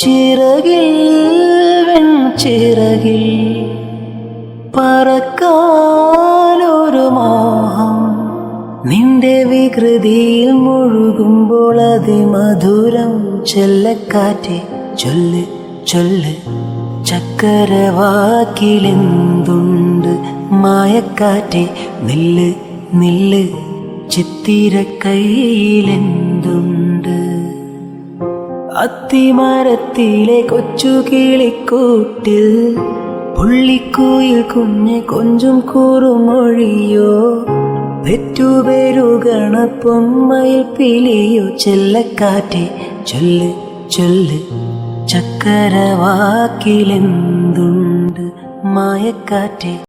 ചിറകിൽ വെൺചിറകിൽ പറക്കാനൊരു മോഹം, നിന്റെ വികൃതിയിൽ മുഴുകുമ്പോൾ അതിമധുരം. ചെല്ലക്കാറ്റെ ചൊല്ല് ചൊല്ല്, ചക്കരവാക്കിലെന്തുണ്ട്? മായക്കാറ്റെ നില്ല് നില്ല്, ചിത്തിരക്കൈയിലെന്തുണ്ട്? അത്തിമരത്തിലെ കൊച്ചു കിളിക്കൂട്ടിൽ പുള്ളിക്കുയിൽ കുഞ്ഞ് കൊഞ്ചും കുറുമൊഴിയോ? പെറ്റുപെരുകണ പൊന്മയിൽ പിലിയോ? ചെല്ലക്കാറ്റെ ചൊല്ല് ചൊല്ല്, ചക്കരവാക്കിലെന്തുണ്ട്? മായക്കാറ്റെ